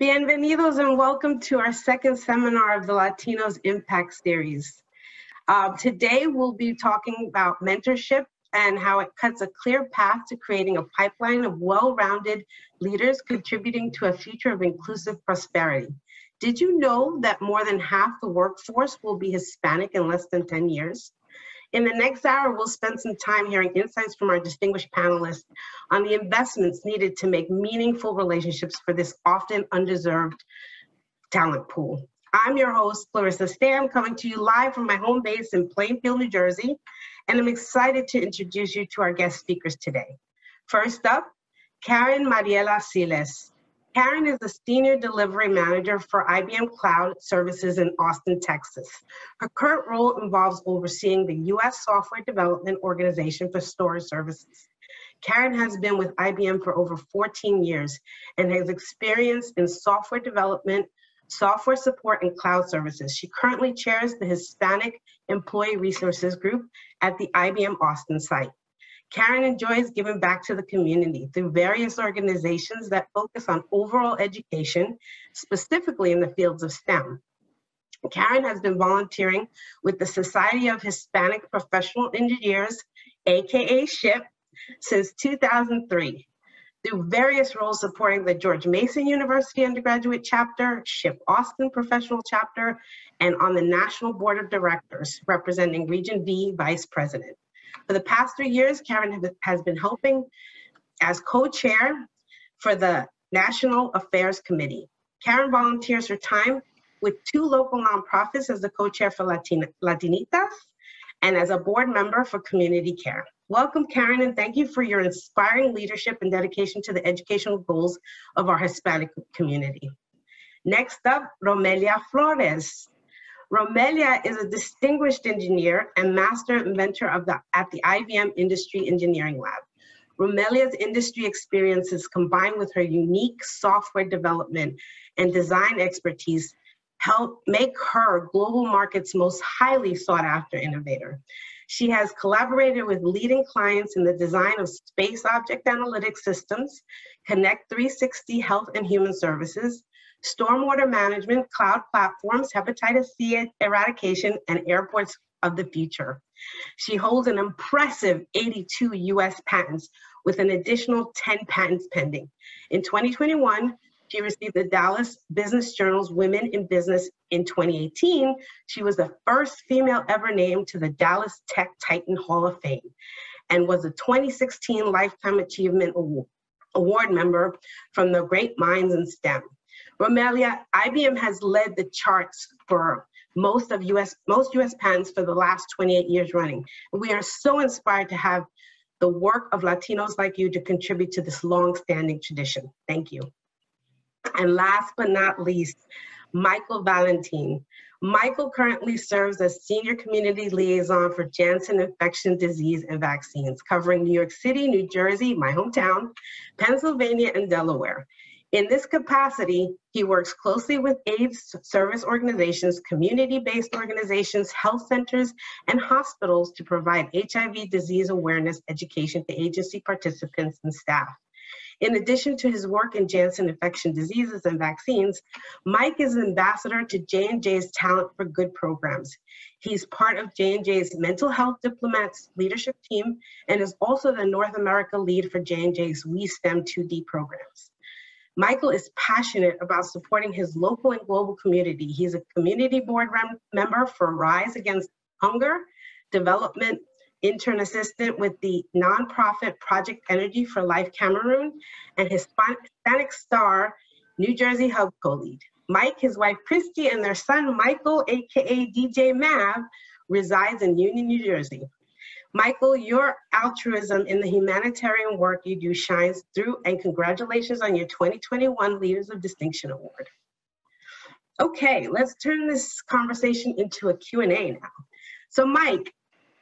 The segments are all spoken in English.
Bienvenidos and welcome to our second seminar of the Latinos Impact Series. Today we'll be talking about mentorship and how it cuts a clear path to creating a pipeline of well-rounded leaders contributing to a future of inclusive prosperity. Did you know that more than half the workforce will be Hispanic in less than 10 years? In the next hour, we'll spend some time hearing insights from our distinguished panelists on the investments needed to make meaningful relationships for this often undeserved talent pool. I'm your host, Clarissa Stam, coming to you live from my home base in Plainfield, New Jersey, and I'm excited to introduce you to our guest speakers today. First up, Karen Mariela Siles. Karen is the Senior Delivery Manager for IBM Cloud Services in Austin, Texas. Her current role involves overseeing the U.S. Software Development Organization for Storage Services. Karen has been with IBM for over 14 years and has experience in software development, software support, and cloud services. She currently chairs the Hispanic Employee Resources Group at the IBM Austin site. Karen enjoys giving back to the community through various organizations that focus on overall education, specifically in the fields of STEM. Karen has been volunteering with the Society of Hispanic Professional Engineers, aka SHIP, since 2003, through various roles supporting the George Mason University undergraduate chapter, SHIP Austin professional chapter, and on the National Board of Directors, representing Region V Vice President. For the past 3 years, Karen has been helping as co-chair for the National Affairs Committee. Karen volunteers her time with 2 local nonprofits as the co-chair for Latinitas and as a board member for Community Care. Welcome, Karen, and thank you for your inspiring leadership and dedication to the educational goals of our Hispanic community. Next up, Romelia Flores. Romelia is a distinguished engineer and master inventor at the IBM Industry Engineering Lab. Romelia's industry experiences combined with her unique software development and design expertise help make her global market's most highly sought after innovator. She has collaborated with leading clients in the design of space object analytics systems, Connect 360 Health and Human Services, stormwater management, cloud platforms, hepatitis C eradication, and airports of the future. She holds an impressive 82 US patents with an additional 10 patents pending. In 2021, she received the Dallas Business Journal's Women in Business. In 2018, she was the first female ever named to the Dallas Tech Titan Hall of Fame and was a 2016 Lifetime Achievement Award member from the Great Minds in STEM. Romelia, IBM has led the charts for most US patents for the last 28 years running. And we are so inspired to have the work of Latinos like you to contribute to this long-standing tradition. Thank you. And last but not least, Michael Valentin. Michael currently serves as Senior Community Liaison for Janssen Infection Disease and Vaccines, covering New York City, New Jersey, my hometown, Pennsylvania, and Delaware. In this capacity, he works closely with AIDS service organizations, community-based organizations, health centers, and hospitals to provide HIV disease awareness education to agency participants and staff. In addition to his work in Janssen infection diseases and vaccines, Mike is an ambassador to J&J's Talent for Good programs. He's part of J&J's Mental Health Diplomats leadership team and is also the North America lead for J&J's We STEM 2D programs. Michael is passionate about supporting his local and global community. He's a community board member for Rise Against Hunger, development intern assistant with the nonprofit Project Energy for Life Cameroon, and Hispanic Star New Jersey Hub co-lead. Mike, his wife Christy, and their son Michael, aka DJ Mav, resides in Union, New Jersey. Michael, your altruism in the humanitarian work you do shines through, and congratulations on your 2021 Leaders of Distinction Award. Okay, let's turn this conversation into a Q&A now. So Mike,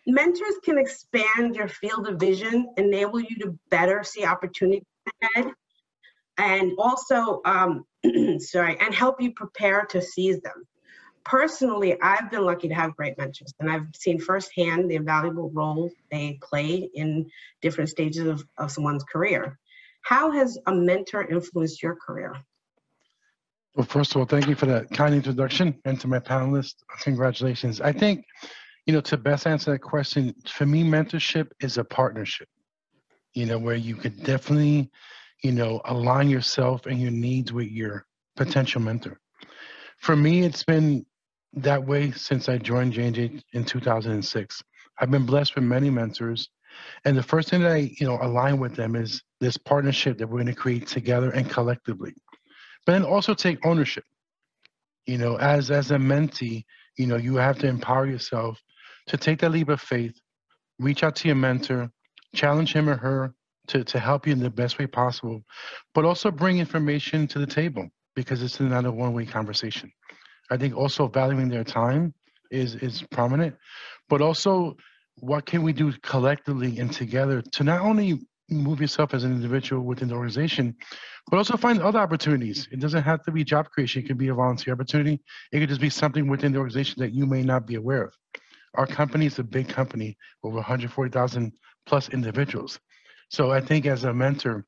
mentors can expand your field of vision, enable you to better see opportunities ahead, and also, and help you prepare to seize them. Personally, I've been lucky to have great mentors, and I've seen firsthand the invaluable role they play in different stages of someone's career. How has a mentor influenced your career? Well, first of all, thank you for that kind introduction, and to my panelists, congratulations. I think, to best answer that question, for me, mentorship is a partnership, where you could definitely, align yourself and your needs with your potential mentor. For me, it's been that way since I joined J&J in 2006. I've been blessed with many mentors, and the first thing that I, align with them is this partnership that we're going to create together and collectively. But then also take ownership. As a mentee, you have to empower yourself to take that leap of faith, reach out to your mentor, challenge him or her to help you in the best way possible, but also bring information to the table, because it's not a one-way conversation. I think also valuing their time is prominent, but also what can we do collectively and together to not only move yourself as an individual within the organization, but also find other opportunities. It doesn't have to be job creation. It could be a volunteer opportunity. It could just be something within the organization that you may not be aware of. Our company is a big company, over 140,000 plus individuals. So I think as a mentor,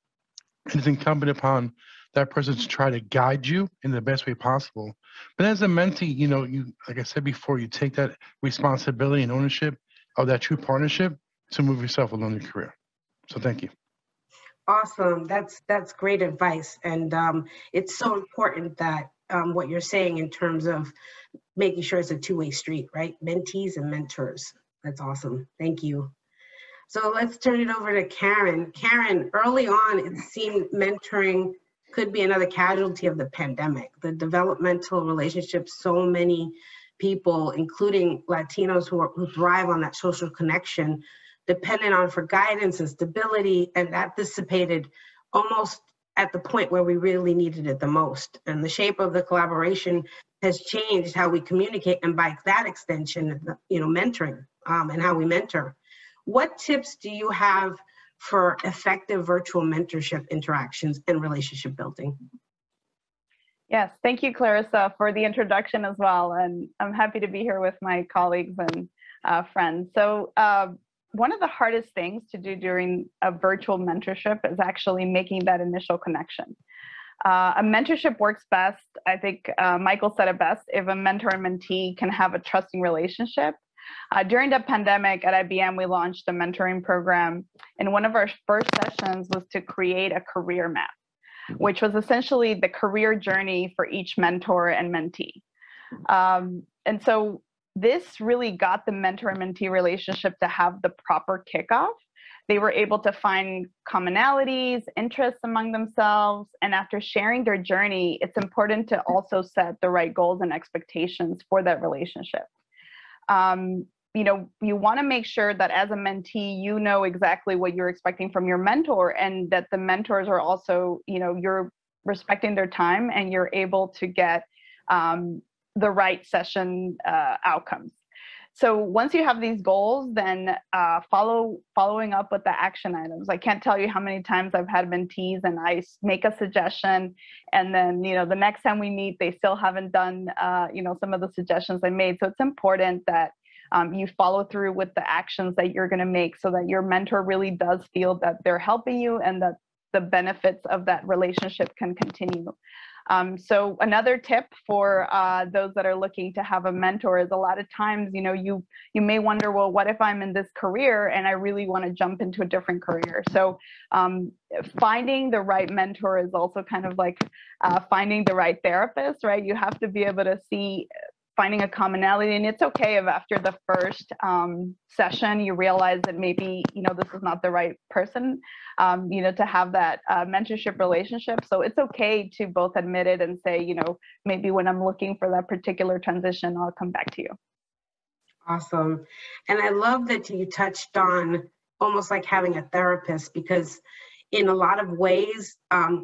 it's incumbent upon that person to try to guide you in the best way possible. But as a mentee, you, like I said before, you take that responsibility and ownership of that true partnership to move yourself along your career. So thank you. Awesome. That's great advice. And it's so important that what you're saying in terms of making sure it's a two-way street, right? Mentees and mentors. That's awesome. Thank you. So let's turn it over to Karen. Karen, early on, it seemed mentoring could be another casualty of the pandemic. The developmental relationships, so many people, including Latinos who thrive on that social connection, dependent on for guidance and stability, and that dissipated almost at the point where we really needed it the most. And the shape of the collaboration has changed how we communicate, and by that extension, mentoring and how we mentor. What tips do you have for effective virtual mentorship interactions and relationship building? Yes, thank you, Clarissa, for the introduction as well. And I'm happy to be here with my colleagues and friends. So one of the hardest things to do during a virtual mentorship is actually making that initial connection. A mentorship works best, I think Michael said it best, if a mentor and mentee can have a trusting relationship. During the pandemic at IBM, we launched a mentoring program, and one of our first sessions was to create a career map, which was essentially the career journey for each mentor and mentee. And so this really got the mentor and mentee relationship to have the proper kickoff. They were able to find commonalities, interests among themselves, and after sharing their journey, it's important to also set the right goals and expectations for that relationship. You want to make sure that as a mentee, you know exactly what you're expecting from your mentor, and that the mentors are also, you're respecting their time and you're able to get the right session outcomes. So once you have these goals, then following up with the action items. I can't tell you how many times I've had mentees and I make a suggestion, and then the next time we meet, they still haven't done some of the suggestions I made. So it's important that you follow through with the actions that you're going to make, so that your mentor really does feel that they're helping you and that the benefits of that relationship can continue. So another tip for those that are looking to have a mentor is, a lot of times, you may wonder, well, what if I'm in this career and I really want to jump into a different career? So finding the right mentor is also kind of like finding the right therapist, right? You have to be able to see finding a commonality, and it's okay if after the first session you realize that maybe this is not the right person to have that mentorship relationship. So it's okay to both admit it and say, maybe when I'm looking for that particular transition, I'll come back to you. Awesome. And I love that you touched on almost like having a therapist, because in a lot of ways,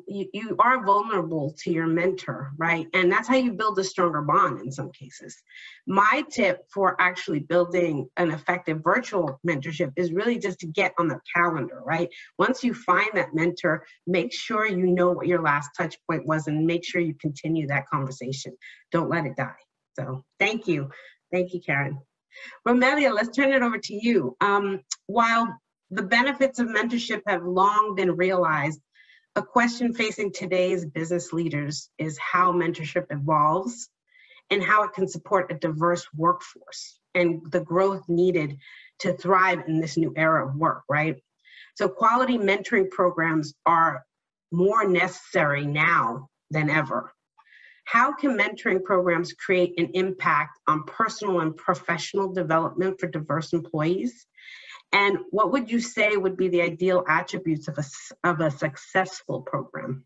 you are vulnerable to your mentor, right? And that's how you build a stronger bond in some cases. My tip for actually building an effective virtual mentorship is really just to get on the calendar, right? Once you find that mentor, make sure you know what your last touch point was and make sure you continue that conversation. Don't let it die. So thank you. Thank you, Karen. Romelia, let's turn it over to you. While the benefits of mentorship have long been realized, a question facing today's business leaders is how mentorship evolves and how it can support a diverse workforce and the growth needed to thrive in this new era of work, right? So quality mentoring programs are more necessary now than ever. How can mentoring programs create an impact on personal and professional development for diverse employees? And what would you say would be the ideal attributes of a successful program?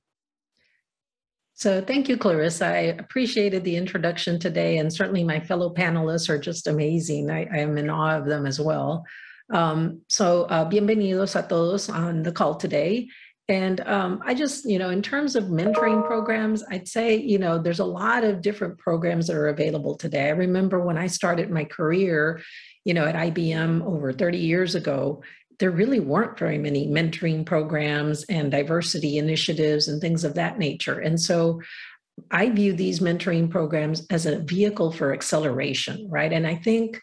So thank you, Clarissa. I appreciated the introduction today, and certainly my fellow panelists are just amazing. I am in awe of them as well. Bienvenidos a todos on the call today. And I just, in terms of mentoring programs, I'd say, there's a lot of different programs that are available today. I remember when I started my career, at IBM over 30 years ago, there really weren't very many mentoring programs and diversity initiatives and things of that nature. And so I view these mentoring programs as a vehicle for acceleration, right? And I think,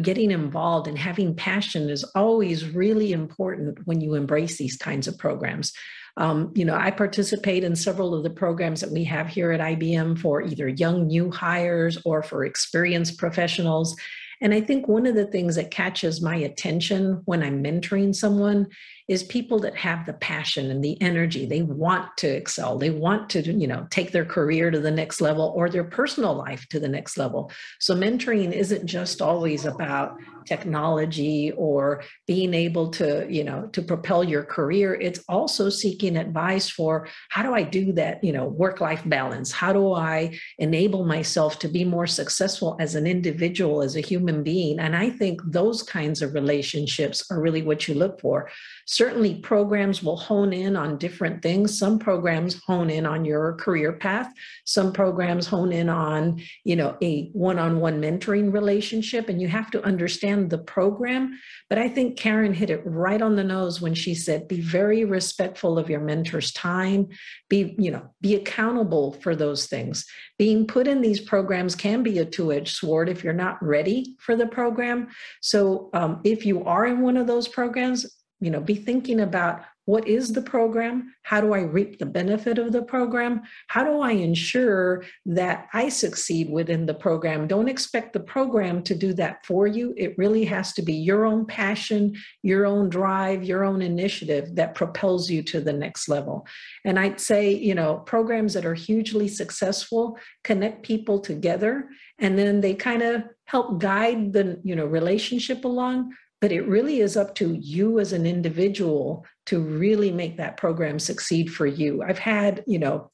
getting involved and having passion is always really important when you embrace these kinds of programs. I participate in several of the programs that we have here at IBM for either young new hires or for experienced professionals. And I think one of the things that catches my attention when I'm mentoring someone is people that have the passion and the energy. They want to excel. They want to, take their career to the next level or their personal life to the next level. So mentoring isn't just always about technology or being able to, to propel your career. It's also seeking advice for how do I do that, work-life balance? How do I enable myself to be more successful as an individual, as a human being? And I think those kinds of relationships are really what you look for. Certainly programs will hone in on different things. Some programs hone in on your career path. Some programs hone in on, a one-on-one mentoring relationship, and you have to understand the program. But I think Karen hit it right on the nose when she said, be very respectful of your mentor's time, be accountable for those things. Being put in these programs can be a two-edged sword if you're not ready for the program. So if you are in one of those programs, be thinking about what is the program? How do I reap the benefit of the program? How do I ensure that I succeed within the program? Don't expect the program to do that for you. It really has to be your own passion, your own drive, your own initiative that propels you to the next level. And I'd say, programs that are hugely successful connect people together, and then they kind of help guide the, relationship along. But it really is up to you as an individual to really make that program succeed for you. I've had,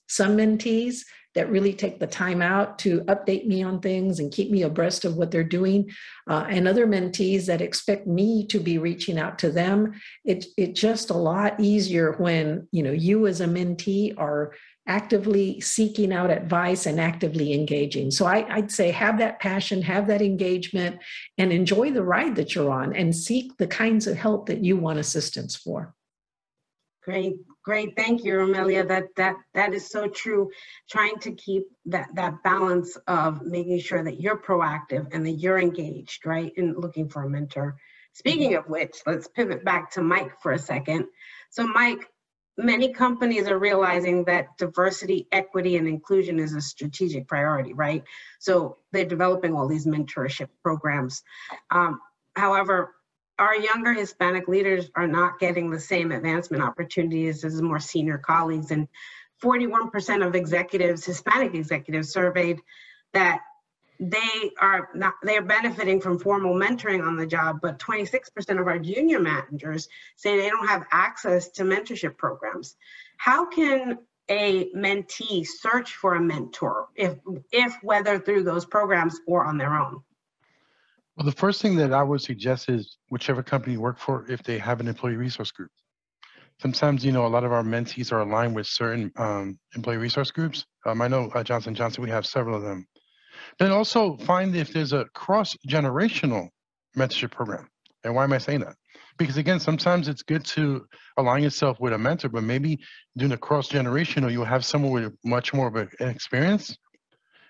some mentees that really take the time out to update me on things and keep me abreast of what they're doing, and other mentees that expect me to be reaching out to them. It's just a lot easier when, you as a mentee are actively seeking out advice and actively engaging. So I'd say have that passion, have that engagement, and enjoy the ride that you're on and seek the kinds of help that you want assistance for. Great. Thank you, Romelia. That is so true. Trying to keep that balance of making sure that you're proactive and that you're engaged, right, in looking for a mentor. Speaking of which, let's pivot back to Mike for a second. So Mike, many companies are realizing that diversity, equity, and inclusion is a strategic priority, right? So they're developing all these mentorship programs. However, our younger Hispanic leaders are not getting the same advancement opportunities as more senior colleagues. And 41% of executives, Hispanic executives, surveyed that they're benefiting from formal mentoring on the job, but 26% of our junior managers say they don't have access to mentorship programs. How can a mentee search for a mentor, if whether through those programs or on their own? Well, the first thing that I would suggest is whichever company you work for, if they have an employee resource group. Sometimes, a lot of our mentees are aligned with certain employee resource groups. I know Johnson & Johnson, we have several of them. Then also find if there's a cross-generational mentorship program. And why am I saying that? Because again, sometimes it's good to align yourself with a mentor, but maybe doing a cross-generational, you'll have someone with much more of an experience,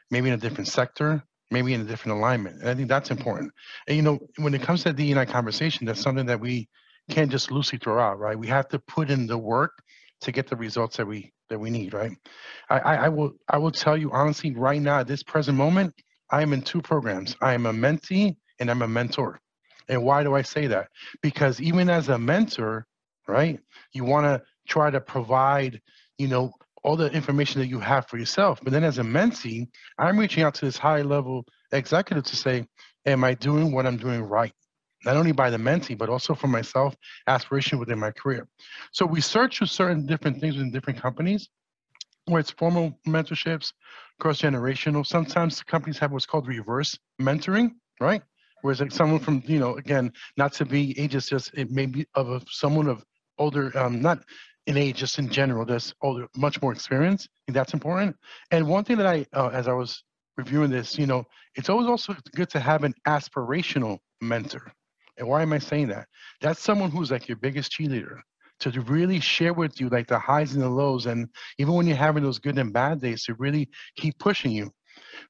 maybe in a different sector, maybe in a different alignment. And I think that's important. And when it comes to the DEI conversation, that's something that we can't just loosely throw out, right? We have to put in the work to get the results that we need, right? I will tell you honestly, right now, at this present moment, I am in 2 programs. I am a mentee and I'm a mentor. And why do I say that? Because even as a mentor, right, you want to try to provide, all the information that you have for yourself. But then as a mentee, I'm reaching out to this high level executive to say, am I doing what I'm doing right? Not only by the mentee, but also for myself, aspiration within my career. So we search for certain different things in different companies, where it's formal mentorships, cross-generational. Sometimes companies have what's called reverse mentoring, right? Whereas like someone from, again, not to be ageist, just it may be someone of older, not in age, just in general, that's older, much more experience. I think that's important. And one thing that as I was reviewing this, it's always also good to have an aspirational mentor. And why am I saying that? That's someone who's like your biggest cheerleader, to really share with you like the highs and the lows. And even when you're having those good and bad days, to really keep pushing you.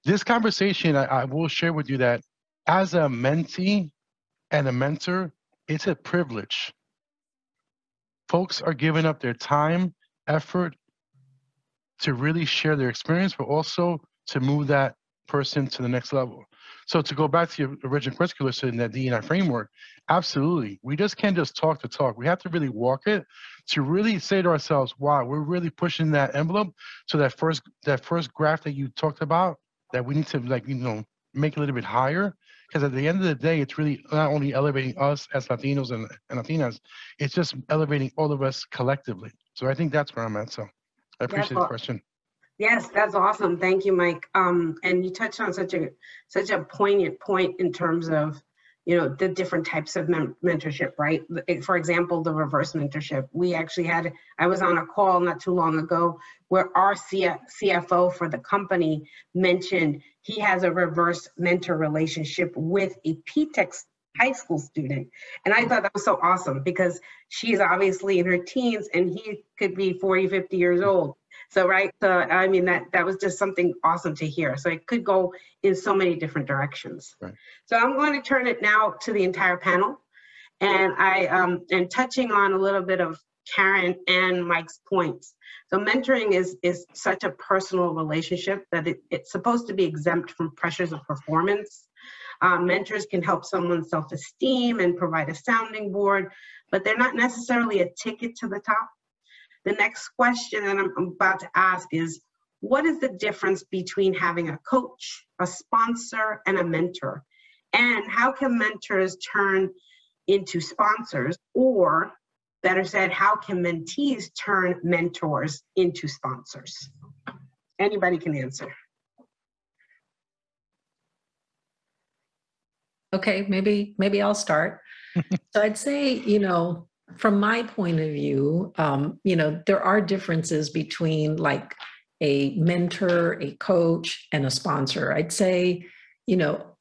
This conversation, I will share with you that as a mentee and a mentor, it's a privilege. Folks are giving up their time, effort to really share their experience, but also to move that person to the next level. So to go back to your original question in that D&I framework, absolutely. We just can't just talk the talk. We have to really walk it to really say to ourselves, wow, we're really pushing that envelope. So that first graph that you talked about, that we need to make a little bit higher. Because at the end of the day, it's really not only elevating us as Latinos and Latinas, it's just elevating all of us collectively. So I think that's where I'm at. So I appreciate the question. Yes, that's awesome. Thank you, Mike. And you touched on such a poignant point in terms of, the different types of mentorship, right? For example, the reverse mentorship. I was on a call not too long ago where our CFO for the company mentioned he has a reverse mentor relationship with a PTEX high school student. And I thought that was so awesome because she's obviously in her teens and he could be 40, 50 years old. So, right. So, I mean, that was just something awesome to hear. So it could go in so many different directions. Right. So I'm going to turn it now to the entire panel. And I am touching on a little bit of Karen and Mike's points. So mentoring is such a personal relationship that it's supposed to be exempt from pressures of performance. Mentors can help someone's self-esteem and provide a sounding board, but they're not necessarily a ticket to the top. The next question that I'm about to ask is, what is the difference between having a coach, a sponsor, and a mentor? And how can mentors turn into sponsors? Or better said, how can mentees turn mentors into sponsors? Anybody can answer. Okay, maybe I'll start. So I'd say, from my point of view, there are differences between like a mentor, a coach, and a sponsor. I'd say,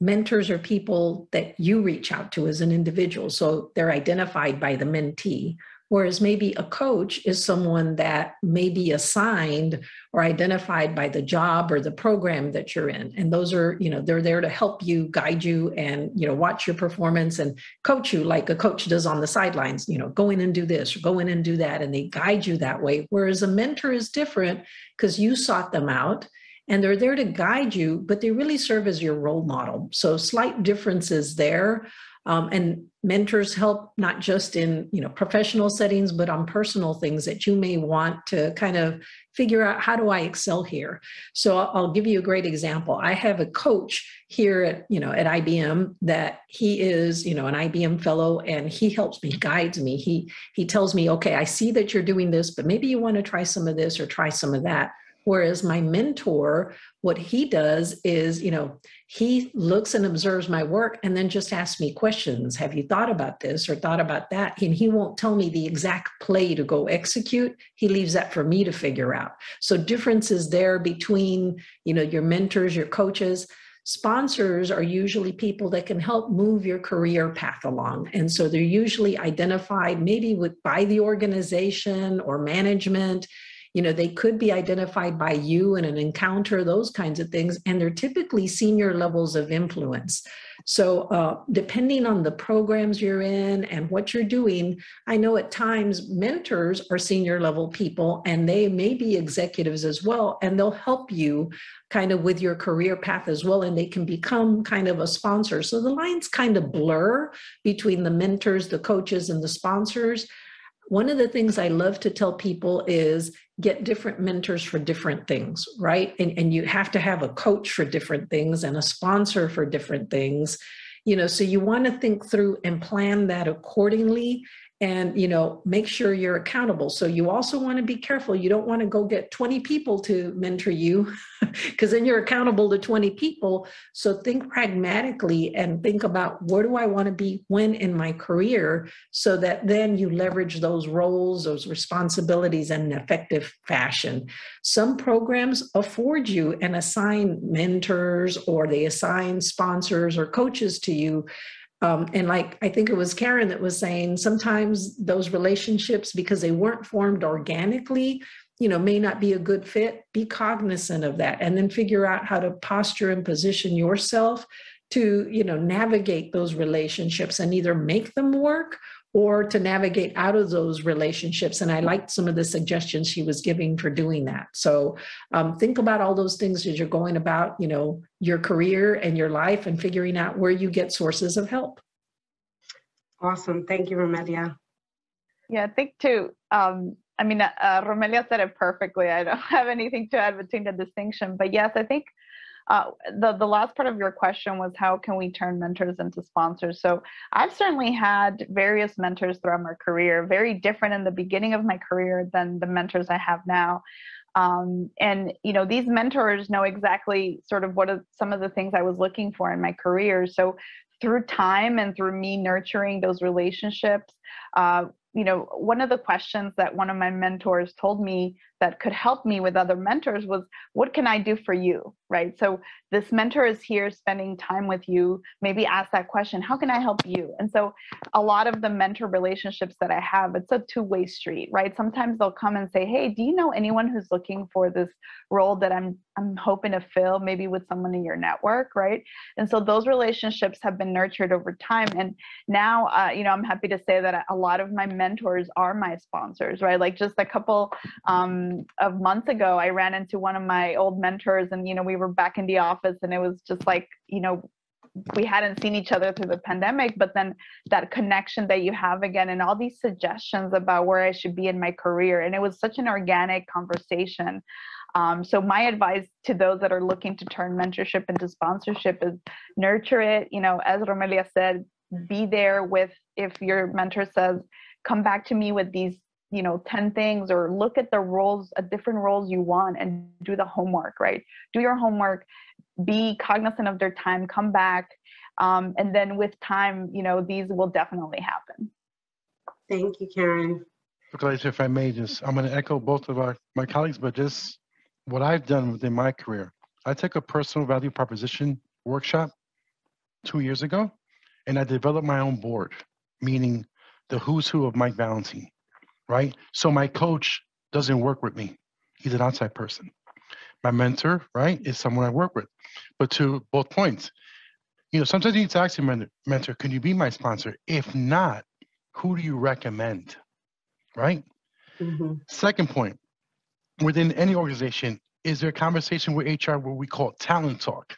mentors are people that you reach out to as an individual. So they're identified by the mentee. Whereas maybe a coach is someone that may be assigned or identified by the job or the program that you're in. And those are, they're there to help you, guide you, and, watch your performance and coach you like a coach does on the sidelines, go in and do this, or go in and do that. And they guide you that way. Whereas a mentor is different because you sought them out and they're there to guide you, but they really serve as your role model. So slight differences there. And mentors help not just in professional settings, but on personal things that you may want to kind of figure out, how do I excel here? So I'll give you a great example. I have a coach here at IBM that he is an IBM fellow, and he helps me, guides me. He tells me, okay, I see that you're doing this, but maybe you want to try some of this or try some of that. Whereas my mentor, what he does is, he looks and observes my work and then just asks me questions. Have you thought about this or thought about that? And he won't tell me the exact play to go execute. He leaves that for me to figure out. So differences there between, your mentors, your coaches. Sponsors are usually people that can help move your career path along. And so they're usually identified maybe by the organization or management. They could be identified by you in an encounter, those kinds of things, and they're typically senior levels of influence. So depending on the programs you're in and what you're doing, I know at times mentors are senior level people and they may be executives as well, and they'll help you kind of with your career path as well, and they can become kind of a sponsor. So the lines kind of blur between the mentors, the coaches, and the sponsors. One of the things I love to tell people is get different mentors for different things, right? And you have to have a coach for different things and a sponsor for different things, so you want to think through and plan that accordingly and, make sure you're accountable. So you also want to be careful. You don't want to go get 20 people to mentor you because then you're accountable to 20 people. So think pragmatically and think about where do I want to be when in my career so that then you leverage those roles, those responsibilities in an effective fashion. Some programs afford you and assign mentors or they assign sponsors or coaches to you. And like, I think it was Karen that was saying, sometimes those relationships, because they weren't formed organically, may not be a good fit. Be cognizant of that and then figure out how to posture and position yourself to, navigate those relationships and either make them work or to navigate out of those relationships. And I liked some of the suggestions she was giving for doing that. So think about all those things as you're going about, your career and your life and figuring out where you get sources of help. Awesome. Thank you, Romelia. Yeah, I think too, Romelia said it perfectly. I don't have anything to add between the distinction, but yes, I think the last part of your question was how can we turn mentors into sponsors? So I've certainly had various mentors throughout my career, very different in the beginning of my career than the mentors I have now. And these mentors know exactly sort of what are some of the things I was looking for in my career. So through time and through me nurturing those relationships, one of the questions that one of my mentors told me that could help me with other mentors was, what can I do for you, right? So this mentor is here spending time with you, maybe ask that question, how can I help you? And so a lot of the mentor relationships that I have, it's a two-way street, right? Sometimes they'll come and say, hey, do you know anyone who's looking for this role that I'm hoping to fill, maybe with someone in your network, right? And so those relationships have been nurtured over time. And now, I'm happy to say that a lot of my mentors are my sponsors, right? Like just a couple of months ago, I ran into one of my old mentors and, we were back in the office and it was just like, we hadn't seen each other through the pandemic, but then that connection that you have again and all these suggestions about where I should be in my career. And it was such an organic conversation. So my advice to those that are looking to turn mentorship into sponsorship is nurture it. As Romelia said, be there with, if your mentor says, come back to me with these 10 things, or look at the roles, different roles you want and do the homework, right? Do your homework, be cognizant of their time, come back. And then with time, these will definitely happen. Thank you, Karen. Look, if I may I'm going to echo both of my colleagues, but just what I've done within my career. I took a personal value proposition workshop 2 years ago, and I developed my own board, meaning the who's who of Mike Valentin. Right? So my coach doesn't work with me. He's an outside person. My mentor, right, is someone I work with. But to both points, sometimes you need to ask your mentor, can you be my sponsor? If not, who do you recommend? Right? Mm-hmm. Second point, within any organization, is there a conversation with HR where we call it talent talk?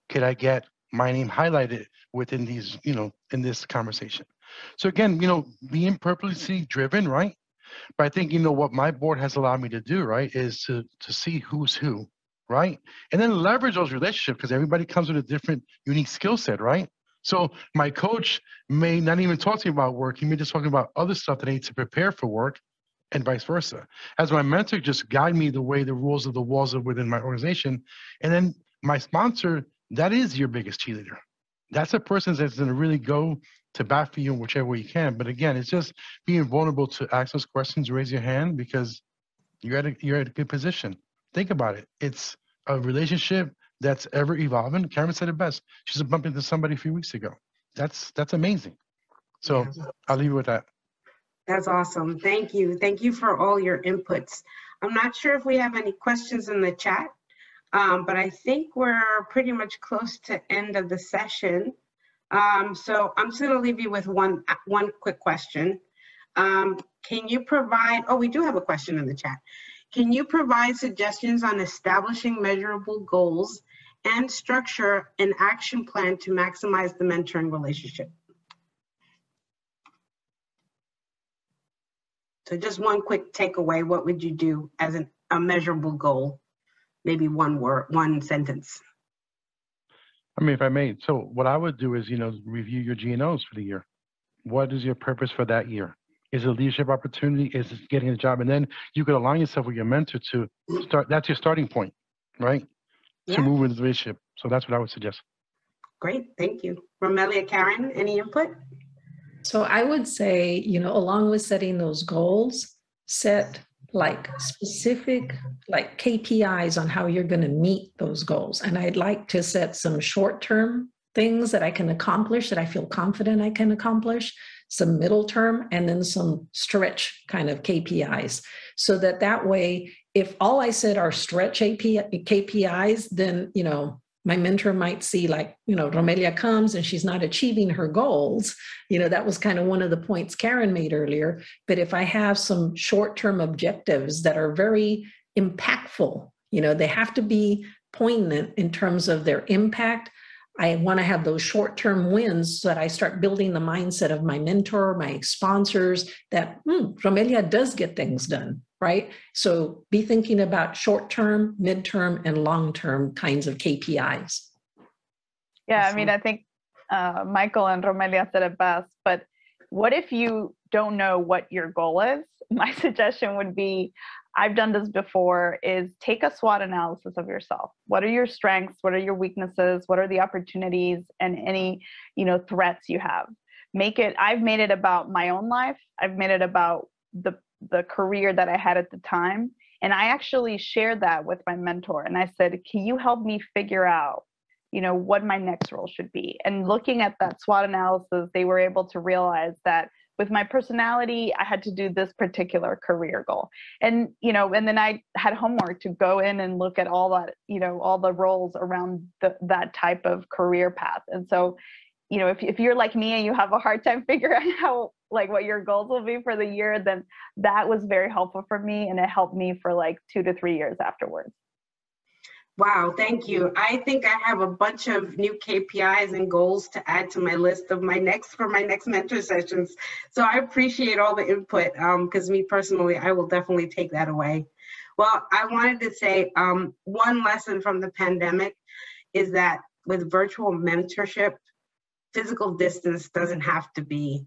Could I get my name highlighted within these, in this conversation? So again, being purposely driven, right? But I think, what my board has allowed me to do, right, is to see who's who, right? And then leverage those relationships because everybody comes with a different, unique skill set, right? So my coach may not even talk to me about work. He may just talk about other stuff that I need to prepare for work and vice versa. As my mentor just guide me the way the rules of the walls are within my organization. And then my sponsor, that is your biggest cheerleader. That's a person that's going to really go to bat for you in whichever way you can. But again, it's just being vulnerable to ask those questions, raise your hand, because you're at a good position. Think about it. It's a relationship that's ever evolving. Karen said it best. She just bumped into somebody a few weeks ago. That's amazing. So yeah. I'll leave you with that. That's awesome. Thank you. Thank you for all your inputs. I'm not sure if we have any questions in the chat, but I think we're pretty much close to end of the session. So I'm just going to leave you with one quick question. Can you provide, oh, we do have a question in the chat. Can you provide suggestions on establishing measurable goals and structure an action plan to maximize the mentoring relationship? So just one quick takeaway, what would you do as a measurable goal? Maybe one word, one sentence. I mean, if I may, so what I would do is, review your G&Os for the year. What is your purpose for that year? Is it a leadership opportunity? Is it getting a job? And then you could align yourself with your mentor to start. That's your starting point, right? Yeah. To move into the relationship. So that's what I would suggest. Great, thank you. Romelia, Karen, any input? So I would say, along with setting those goals, set like specific like KPIs on how you're going to meet those goals. And I'd like to set some short-term things that I can accomplish, that I feel confident I can accomplish, some middle term, and then some stretch kind of KPIs. So that way, if all I said are stretch KPIs, then, my mentor might see like, Romelia comes and she's not achieving her goals. That was kind of one of the points Karen made earlier. But if I have some short-term objectives that are very impactful, they have to be poignant in terms of their impact. I want to have those short-term wins so that I start building the mindset of my mentor, my sponsors, that Romelia does get things done, right? So be thinking about short-term, mid-term, and long-term kinds of KPIs. Yeah, I mean, I think Michael and Romelia said it best, but what if you don't know what your goal is? My suggestion would be, I've done this before, is take a SWOT analysis of yourself. What are your strengths? What are your weaknesses? What are the opportunities and any, threats you have? I've made it about my own life. I've made it about the career that I had at the time. And I actually shared that with my mentor. And I said, can you help me figure out, what my next role should be? And looking at that SWOT analysis, they were able to realize that with my personality, I had to do this particular career goal. And, and then I had homework to go in and look at all that, all the roles around that type of career path. And so, if you're like me and you have a hard time figuring out what your goals will be for the year, then that was very helpful for me. And it helped me for 2 to 3 years afterwards. Wow, thank you. I think I have a bunch of new KPIs and goals to add to my list of my next mentor sessions. So I appreciate all the input, because me personally, I will definitely take that away. Well, I wanted to say one lesson from the pandemic is that with virtual mentorship, physical distance doesn't have to be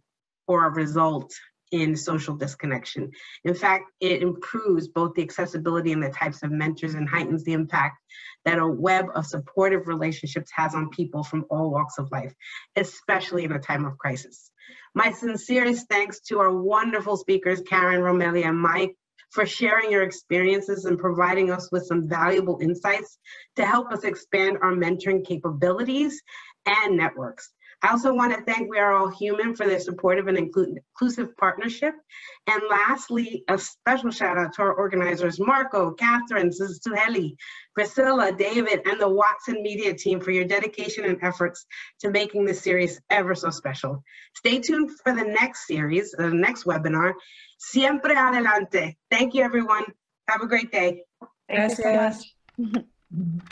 or result in social disconnection. In fact, it improves both the accessibility and the types of mentors and heightens the impact that a web of supportive relationships has on people from all walks of life, especially in a time of crisis. My sincerest thanks to our wonderful speakers, Karen, Romelia, and Mike, for sharing your experiences and providing us with some valuable insights to help us expand our mentoring capabilities and networks. I also want to thank We Are All Human for their supportive and inclusive partnership. And lastly, a special shout out to our organizers, Marco, Catherine, Suheli, Priscilla, David, and the Watson Media team for your dedication and efforts to making this series ever so special. Stay tuned for the next series, the next webinar, Siempre Adelante. Thank you, everyone. Have a great day. Thank you so much.